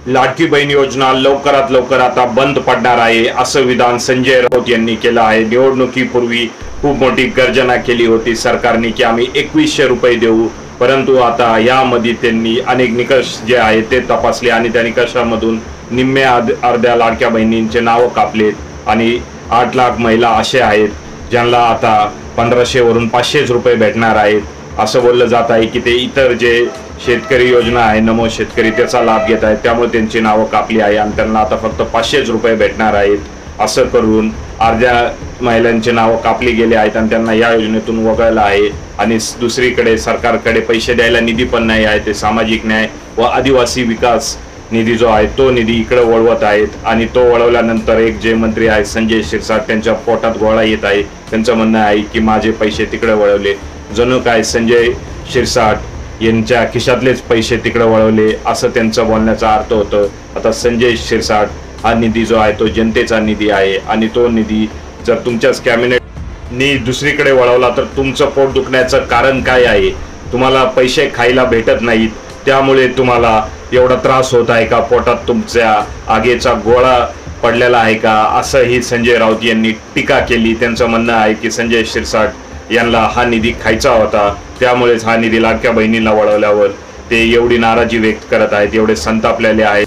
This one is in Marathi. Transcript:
लाडकी बहीण योजना लवकरात लवकर आता बंद पडणार आहे असं विधान संजय राऊत यांनी केलं आहे। निवडणुकीपूर्वी खूप मोठी गर्जना केली होती सरकारने की आम्ही 2100 रुपये देऊ, परंतु आता यामध्ये त्यांनी अनेक निकष जे आहेत ते तपासले आणि त्या निकषामधून निम्म्या अर्ध्या लाडक्या बहिणींचे नाव कापलेत आणि 8 लाख महिला असे आहेत ज्यांना आता 1500 वरून 500 रुपये भेटणार आहेत। असं बोललं जात आहे की ते इतर जे शेतकरी योजना आहे नमो शेतकरी त्याचा लाभ घेत आहेत, त्यामुळे त्यांची नावं कापली आहे आणि त्यांना आता फक्त 500 रुपये भेटणार आहेत। असं करून अर्ध्या महिलांचे नावं कापली गेले आहेत आणि त्यांना या योजनेतून वगळलं आहे। आणि दुसरीकडे सरकारकडे पैसे द्यायला निधी पण नाही आहे, ते सामाजिक न्याय व आदिवासी विकास निधी जो आहे तो निधी इकडे वळवत आहेत आणि तो वळवल्यानंतर एक जे मंत्री आहेत संजय शिरसाट त्यांच्या पोटात गोळा येत आहे। त्यांचं म्हणणं आहे की माझे पैसे तिकडे वळवले, जणू काय संजय शिरसाट यांच्या खिशातलेच पैसे तिकडे वळवले असं त्यांचं बोलण्याचा अर्थ होतं। आता संजय शिरसाट हा निधी जो आहे तो जनतेचा निधी आहे आणि तो निधी जर तुमच्याच कॅबिनेटनी दुसरीकडे वळवला तर तुमचं पोट दुखण्याचं कारण काय आहे? तुम्हाला पैसे खायला भेटत नाहीत त्यामुळे तुम्हाला एवढा त्रास होत आहे का? पोटात तुमच्या आगीचा गोळा पडलेला आहे का? असंही संजय राऊत यांनी टीका केली। त्यांचं म्हणणं आहे की संजय शिरसाट यांना हा निधी खायचा होता, त्यामुळेच हा निधी लाडक्या बहिणीला वळवल्यावर ते एवढी नाराजी व्यक्त करत आहेत, एवढे संतापलेले आहेत।